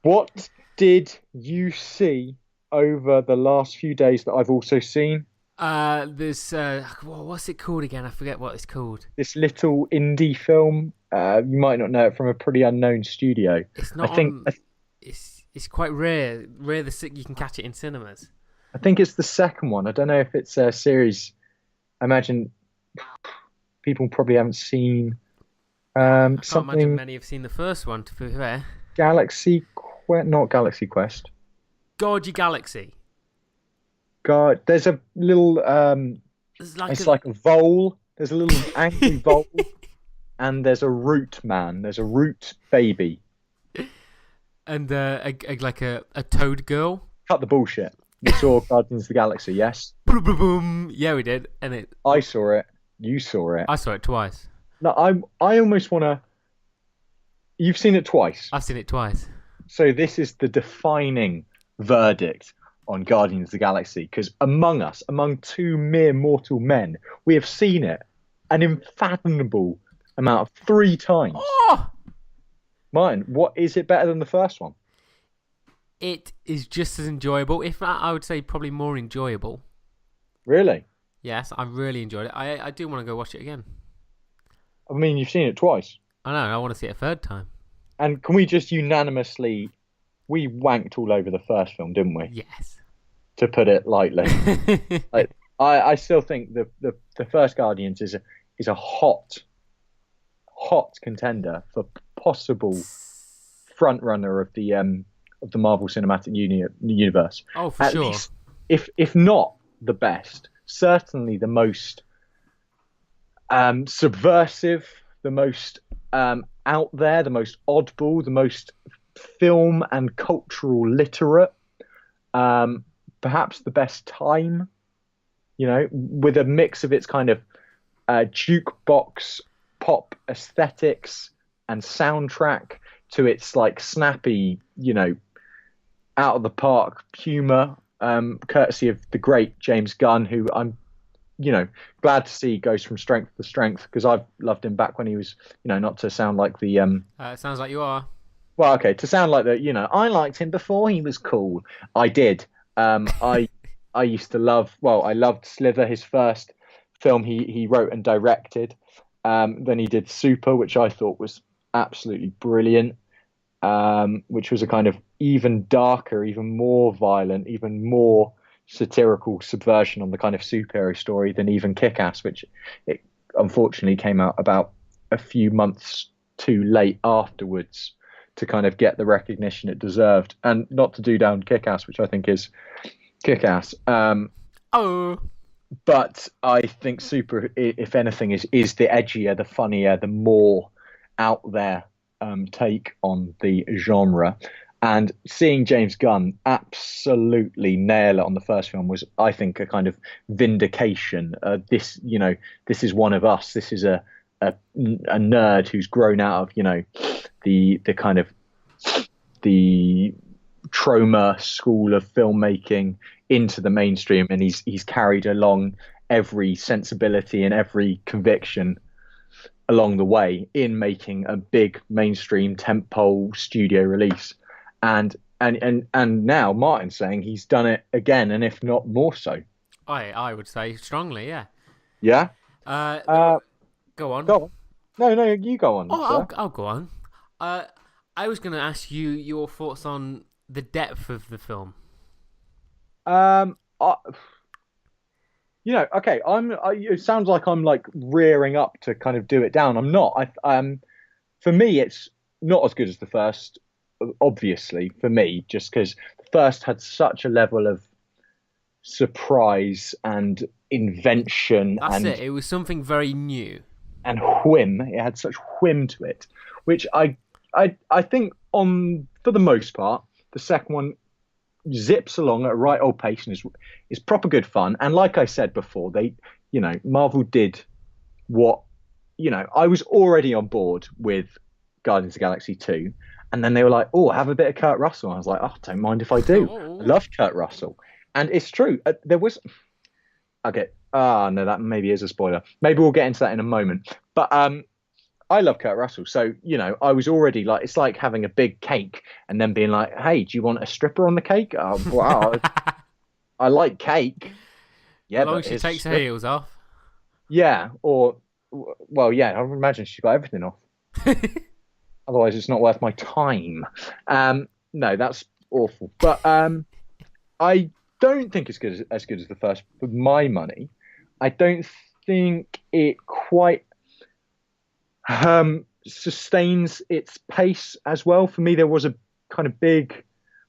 What did you see over the last few days that I've also seen? There's what's it called again? I forget what it's called. This little indie film. You might not know it from a pretty unknown studio. It's I not think on. It's quite rare. Rare you can catch it in cinemas. I think it's the second one. I don't know if it's a series. I imagine people probably haven't seen I can't imagine something many have seen the first one. To be fair, Galaxy Quest, not Galaxy Quest. Gorgy Galaxy. God, there's a little It's like it's a like a vole. There's a little angry vole, and there's a root man. There's a root baby. and like a toad girl. Cut the bullshit. We saw Guardians of the Galaxy, yes. Boom, boom, boom. Yeah, we did, and it. I saw it. You saw it. I saw it twice. No, I almost wanna. You've seen it twice. I've seen it twice. So this is the defining verdict on Guardians of the Galaxy, because among us, among two mere mortal men, we have seen it an unfathomable amount of three times. Oh, Martin, what is it better than the first one? it is just as enjoyable. If not, I would say probably more enjoyable. Really? Yes, I really enjoyed it. I do want to go watch it again. I mean, you've seen it twice. I know. I want to see it a third time. And can we just unanimously, we wanked all over the first film, didn't we? Yes. To put it lightly. Like, I still think the first Guardians is a hot contender for possible front runner of the Marvel Cinematic Universe. Oh, for At sure. least, if not the best, certainly the most subversive, the most out there, the most oddball, the most film and cultural literate, perhaps the best time. You know, with a mix of its kind of jukebox pop aesthetics and soundtrack to its like snappy, out of the park humor, courtesy of the great James Gunn, who I'm, glad to see goes from strength to strength because I've loved him back when he was, not to sound like the It sounds like you are. well, okay, to sound like that, I liked him before he was cool. I did. I used to love. Well, I loved Slither, his first film he wrote and directed. Then he did Super, which I thought was absolutely brilliant. Which was a kind of even darker, even more violent, even more satirical subversion on the kind of superhero story than even Kick-Ass, which it unfortunately came out about a few months too late afterwards to kind of get the recognition it deserved, and not to do down Kick-Ass, which I think is Kick-Ass. Oh, But I think Super, if anything, is the edgier, the funnier, the more out there take on the genre. And seeing James Gunn absolutely nail it on the first film was, I think, a kind of vindication. This is one of us. This is a nerd who's grown out of, the kind of the trauma school of filmmaking into the mainstream, and he's carried along every sensibility and every conviction along the way in making a big mainstream tentpole studio release. And now Martin's saying he's done it again, and if not more so. I would say strongly, yeah. Yeah. Uh, Uh, go on. Go on. No, you go on, Oh, sir. I'll go on. I was going to ask you your thoughts on the depth of the film. Um, I, okay. It sounds like I'm like rearing up to kind of do it down. I'm not. For me, it's not as good as the first. Obviously, for me, just because the first had such a level of surprise and invention That's it. It was something very new. and whim. It had such whim to it, which I think on for the most part, the second one zips along at a right old pace and is proper good fun. And like I said before, Marvel did what, I was already on board with Guardians of the Galaxy 2. And then they were like, oh, have a bit of Kurt Russell. And I was like, oh, don't mind if I do. I Oh, love Kurt Russell. And it's true. There was, okay. Ah, no, that maybe is a spoiler. Maybe we'll get into that in a moment. But I love Kurt Russell, so I was already like, it's like having a big cake and then being like, "Hey, do you want a stripper on the cake?" Wow, I like cake, As yeah, long as but she here's a takes her stripper. heels off. Yeah, or well, yeah, I would imagine she got everything off. Otherwise, it's not worth my time. No, that's awful. But I don't think it's as good as the first for my money. I don't think it quite sustains its pace as well. For me, there was a kind of big,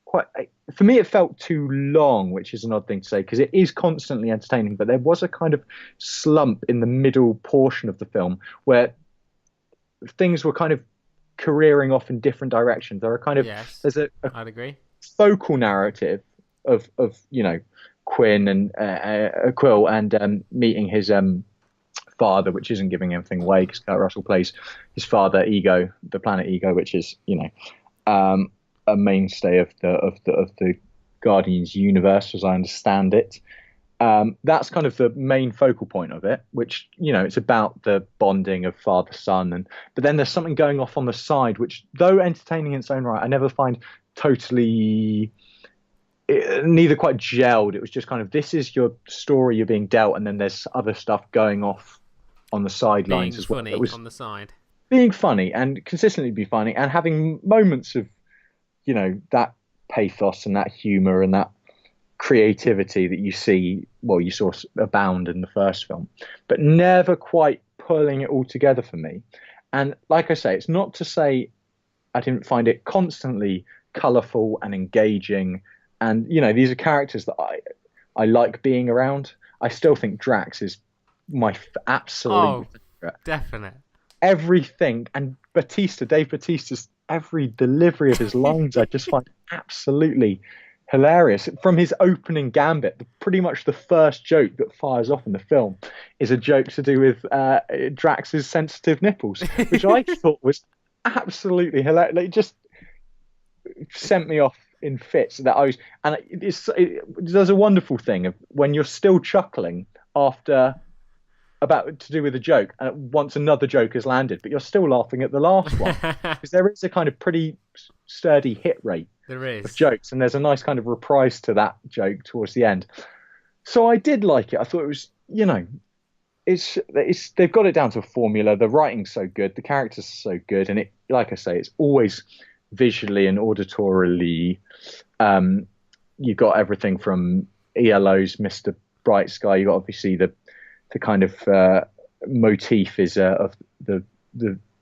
quite. For me, it felt too long, which is an odd thing to say because it is constantly entertaining. But there was a kind of slump in the middle portion of the film where things were kind of careering off in different directions. There are kind of Yes, there's a I'd agree. focal narrative of Quinn and Quill and meeting his father, which isn't giving anything away because Kurt Russell plays his father, Ego, the planet Ego, which is a mainstay of the Guardians universe, as I understand it. That's kind of the main focal point of it, which it's about the bonding of father son, and but then there's something going off on the side, which though entertaining in its own right, I never find totally neither quite gelled. It was just kind of this is your story you're being dealt, and then there's other stuff going off on the sidelines Being as well. It funny was on the side. being funny and consistently be funny and having moments of that pathos and that humor and that creativity that you saw abound in the first film, but never quite pulling it all together for me. And like I say, it's not to say I didn't find it constantly colorful and engaging. And these are characters that I like being around. I still think Drax is my absolute Oh, favorite. definite. Everything and Dave Bautista's every delivery of his lines, I just find absolutely hilarious. From his opening gambit, pretty much the first joke that fires off in the film is a joke to do with Drax's sensitive nipples, which I thought was absolutely hilarious. Like, it just sent me off in fits that I was, and there's a wonderful thing of when you're still chuckling after about to do with a joke, and once another joke has landed, but you're still laughing at the last one because there is a kind of pretty sturdy hit rate There of is. jokes, and there's a nice kind of reprise to that joke towards the end. So I did like it. I thought it was, it's they've got it down to a formula. The writing's so good, the characters are so good, and it, like I say, it's always visually and auditorily. You've got everything from ELO's Mr. Bright Sky. You got obviously the kind of motif is of the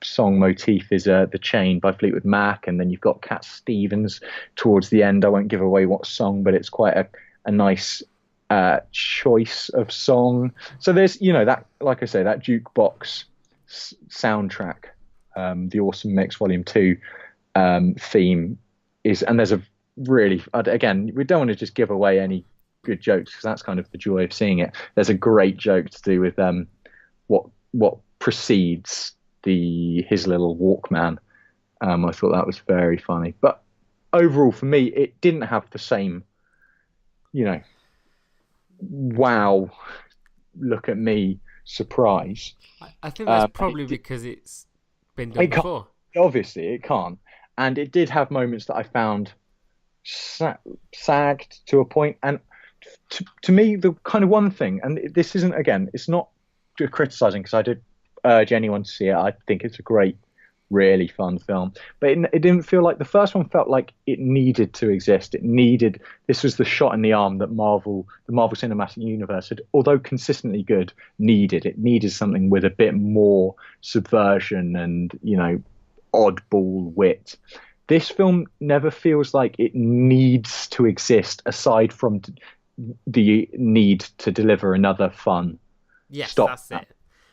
song motif is The Chain by Fleetwood Mac, and then you've got Cat Stevens towards the end. I won't give away what song, but it's quite a nice choice of song. So there's that, like I say, that jukebox soundtrack, the Awesome Mix Volume 2 theme is, and there's a really, again, we don't want to just give away any good jokes because that's kind of the joy of seeing it. There's a great joke to do with what precedes his little Walkman. I thought that was very funny, but overall for me it didn't have the same wow, look at me surprise. I think that's And probably because it's been done it can't, before. obviously it can't, and it did have moments that I found sagged to a point. And to me, the kind of one thing, and this isn't, again, it's not criticizing because I did urge anyone to see it. I think it's a great, really fun film, but it didn't feel like the first one felt like it needed to exist. This was the shot in the arm that the Marvel Cinematic Universe had, although consistently good, needed. It needed something with a bit more subversion and oddball wit. This film never feels like it needs to exist aside from the need to deliver another fun Yes, stop that's it.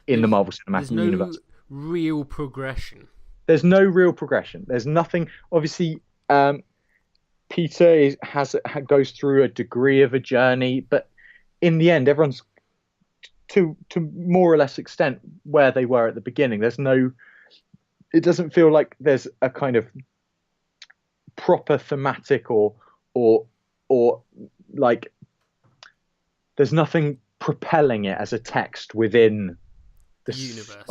in the There's Marvel there's Cinematic no Universe. real progression. There's no real progression. There's nothing. Obviously, Peter goes through a degree of a journey, but in the end, everyone's to more or less extent where they were at the beginning. There's no. It doesn't feel like there's a kind of proper thematic or like there's nothing propelling it as a text within Universe.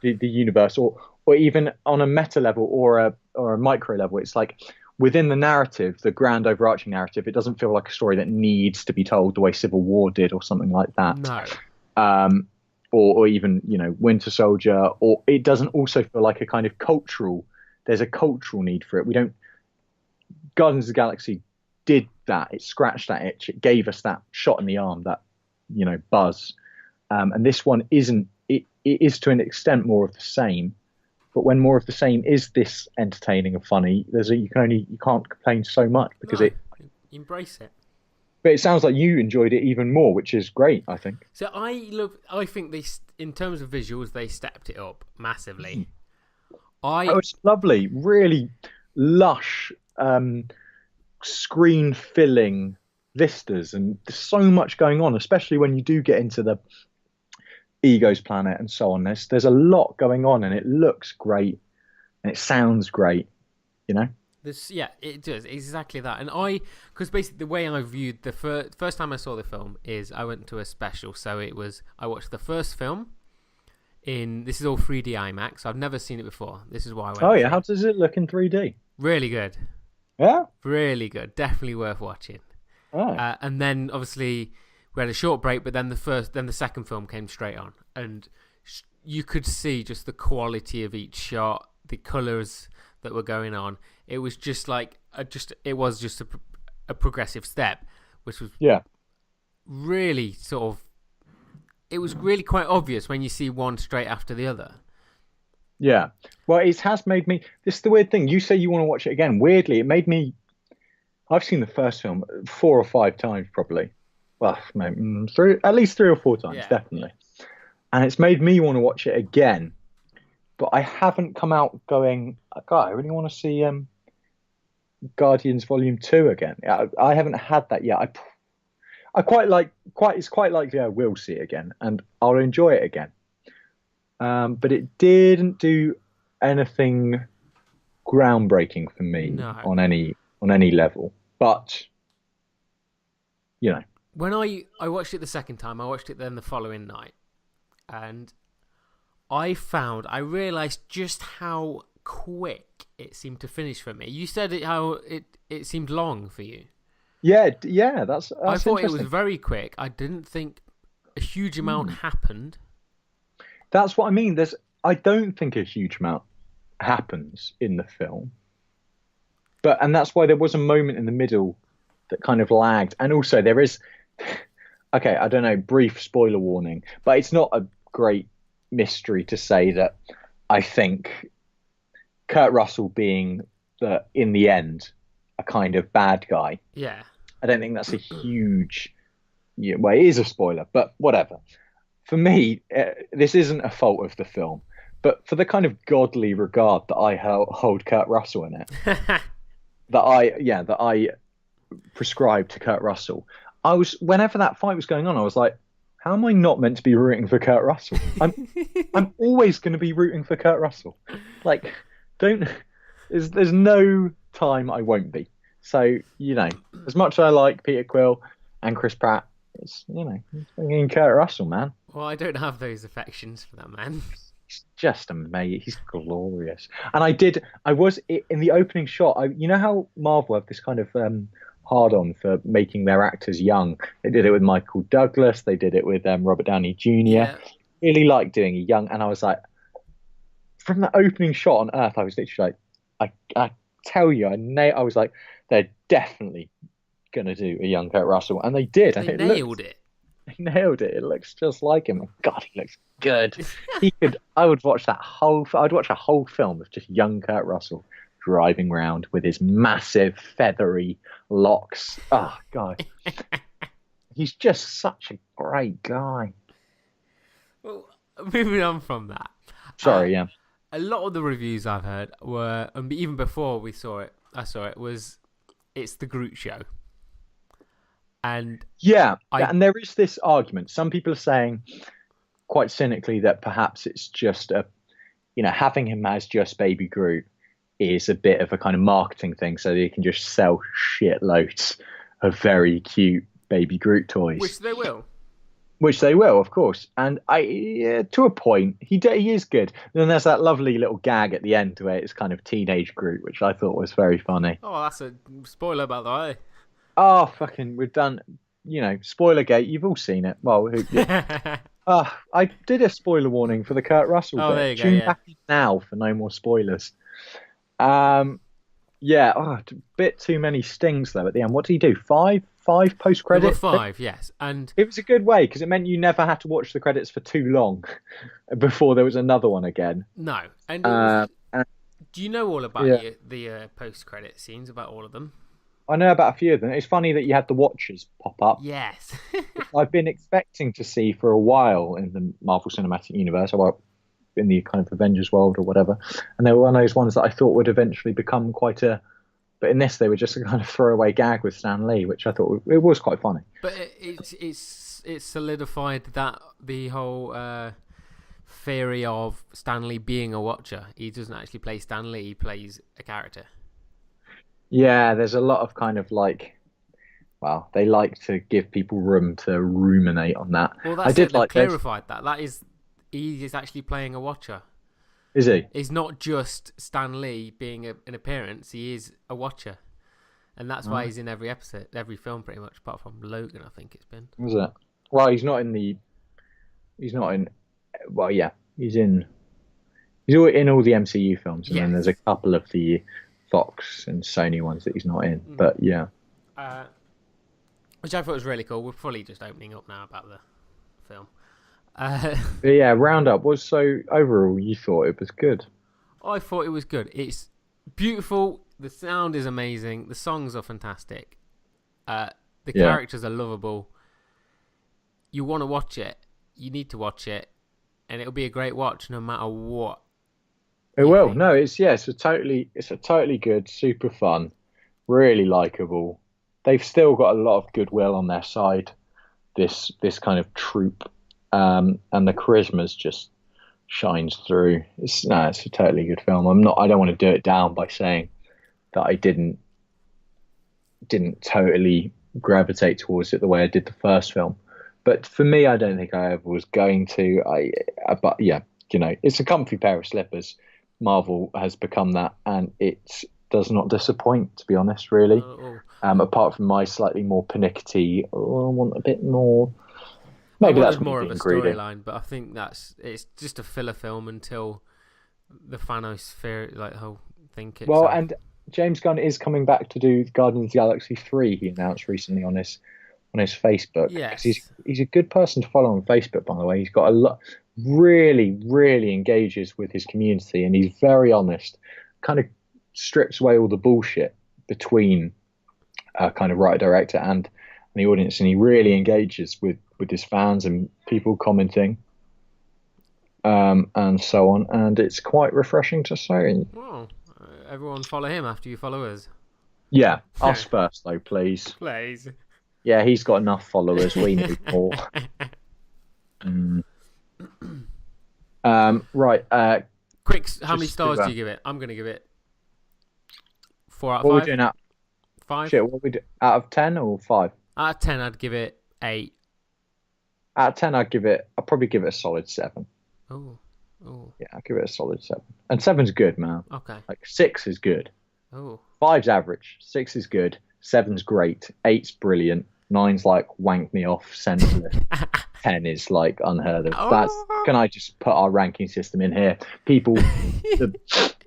The universe, or even on a meta level or a micro level. It's like within the narrative, the grand overarching narrative, it doesn't feel like a story that needs to be told the way Civil War did or something like that. No. Or even, Winter Soldier, or it doesn't also feel like a kind of there's a cultural need for it. We don't, Guardians of the Galaxy did that. It scratched that itch. It gave us that shot in the arm, that, buzz. And this one isn't, it is to an extent more of the same, but when more of the same is this entertaining and funny, you can't complain so much because embrace it. But it sounds like you enjoyed it even more, which is great, I think. So I think they, in terms of visuals, they stepped it up massively. It's lovely, really lush, screen-filling vistas, and there's so much going on, especially when you do get into the Ego's planet and so on. There's a lot going on, and it looks great, and it sounds great, It does exactly that, and because basically the way I viewed the first time I saw the film is I went to a special, so I watched the first film this is all 3D IMAX. I've never seen it before. This is why I went. Oh yeah, how does it look in 3D? Really good. Yeah, really good. Definitely worth watching. Oh. And then obviously we had a short break, but then the second film came straight on, and you could see just the quality of each shot, the colours that were going on. It was just like a progressive step, which was really sort of. It was really quite obvious when you see one straight after the other. Yeah, well, it has made me. This is the weird thing. You say you want to watch it again. Weirdly, it made me. I've seen the first film 4 or 5 times, probably. Well, maybe at least 3 or 4 times, definitely. And it's made me want to watch it again. But I haven't come out going, God, I really want to see Guardians Volume 2 again. I haven't had that yet. It's quite likely I will see it again, and I'll enjoy it again. But it didn't do anything groundbreaking for me on any level. But when I watched it the second time, I watched it then the following night, and I realised just how quick it seemed to finish for me. You said how it seemed long for you. Yeah, that's I thought it was very quick. I didn't think a huge amount happened. That's what I mean. I don't think a huge amount happens in the film. And that's why there was a moment in the middle that kind of lagged. And also there is, okay, I don't know, brief spoiler warning, but it's not a great mystery to say that I think Kurt Russell being in the end a kind of bad guy. Yeah. I don't think that's a huge, well, it is a spoiler, but whatever. For me, this isn't a fault of the film, but for the kind of godly regard that I hold Kurt Russell in it, that I prescribe to Kurt Russell, whenever that fight was going on, I was like, how am I not meant to be rooting for Kurt Russell? I'm always going to be rooting for Kurt Russell. Like, there's no time I won't be. So, as much as I like Peter Quill and Chris Pratt, it's, it's Kurt Russell, man. Well, I don't have those affections for that man. He's just amazing. He's glorious. And I was in the opening shot. You know how Marvel have this kind of hard on for making their actors young. They did it with Michael Douglas. They did it with Robert Downey Jr. Yeah. Really like doing a young. And I was like, from the opening shot on Earth, I was literally like, I tell you, I was like, they're definitely going to do a young Kurt Russell. And they did. They nailed it. They nailed it. It looks just like him. God, he looks good. I would watch I'd watch a whole film of just young Kurt Russell driving around with his massive feathery locks. Oh God, he's just such a great guy. Well, moving on from that. Sorry, yeah. A lot of the reviews I've heard were, and even before I saw it, was it's the Groot show. And and there is this argument. Some people are saying, quite cynically, that perhaps it's just having him as just Baby Groot is a bit of a kind of marketing thing, so they can just sell shitloads of very cute Baby Groot toys. Which they will. which they will, of course. And to a point, he is good. And then there's that lovely little gag at the end where it's kind of teenage Groot, which I thought was very funny. Oh, that's a spoiler about the way. Oh, fucking, we've done, spoiler gate. You've all seen it. Well, I did a spoiler warning for the Kurt Russell Oh, bit. there you go. Tune Yeah. back in now for no more spoilers. Yeah, a bit too many stings though at the end. What did he do? Five post There were credit. 5, yes, and It was a good way because it meant you never had to watch the credits for too long before there was another one again. no, and it was, And do you know all about yeah, the post-credit scenes? About all of them? I know about a few of them. It's funny that you had the Watchers pop up. Yes. I've been expecting to see for a while in the Marvel Cinematic Universe, or in the kind of Avengers world or whatever. And they were one of those ones that I thought would eventually become quite a. But in this, they were just a kind of throwaway gag with Stan Lee, which I thought it was quite funny. But it's solidified that the whole theory of Stan Lee being a Watcher. He doesn't actually play Stan Lee; he plays a character. Yeah, there's a lot of kind of well, they like to give people room to ruminate on that. Well, I that's did it. They've like this. clarified that. That is, he is actually playing a Watcher. Is he? He's not just Stan Lee being an appearance. He is a Watcher, and that's why he's in every episode, every film, pretty much, apart from Logan. I think it's been. Was it? Well, he's not in the. He's not in. Well, yeah, he's in. He's in all the MCU films, and then there's a couple of the Fox and Sony ones that he's not in. But yeah, which I thought was really cool. We're probably just opening up now about the film. but yeah. Roundup was so overall. You thought it was good. I thought it was good. It's beautiful. The sound is amazing. The songs are fantastic. The characters are lovable. You want to watch it. You need to watch it, and it'll be a great watch no matter what. It will. No, it's a totally good, super fun, really likable. They've still got a lot of goodwill on their side. This kind of troupe, and the charisma's just shines through. It's a totally good film. I don't want to do it down by saying that I didn't totally gravitate towards it the way I did the first film. But for me, I don't think I ever was going to. But yeah, it's a comfy pair of slippers. Marvel has become that, and it does not disappoint, to be honest, really. Apart from my slightly more pernickety, I want a bit more. Maybe that's more of a storyline, but I think it's just a filler film until the Thanos whole thing kicks off. And James Gunn is coming back to do Guardians of the Galaxy 3. He announced recently on his Facebook. Yes, he's a good person to follow on Facebook, by the way. He's got a lot, really, really engages with his community, and he's very honest. Kind of strips away all the bullshit between kind of writer director and the audience, and he really engages with his fans and people commenting, and so on. And it's quite refreshing to see. Well, everyone follow him after you follow us. Yeah, us first though, please. Please. Yeah, he's got enough followers. We need more. Right. Quick, how many stars do you give it? I'm going to give it 4 out of 5. What are we doing out? 5? Shit, what we do? Out of 10 or 5? Out of 10, I'd give it 8. Out of 10, I'll probably give it a solid 7. Oh. Yeah, I'll give it a solid 7. And 7's good, man. Okay. 6 is good. Oh. 5's average. 6 is good. 7's great. 8's brilliant. 9's wank me off, senseless. 10 is unheard of. Can I just put our ranking system in here? People, the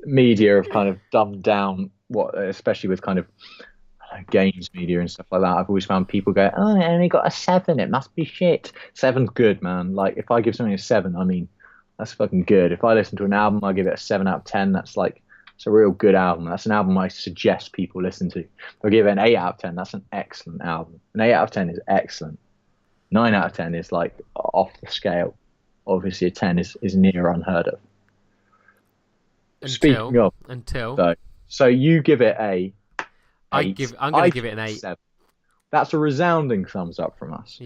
media have kind of dumbed down especially with kind of games media and stuff like that. I've always found people go, "Oh, I only got a 7. It must be shit." 7's good, man. If I give something a 7, I mean, that's fucking good. If I listen to an album, I give it a 7 out of 10. That's it's a real good album. That's an album I suggest people listen to. If I give it an 8 out of 10, that's an excellent album. An 8 out of 10 is excellent. 9 out of 10 is off the scale. Obviously, a 10 is near unheard of. Speaking of, so you give it a. I'm going to give it an 8. 7. That's a resounding thumbs up from us.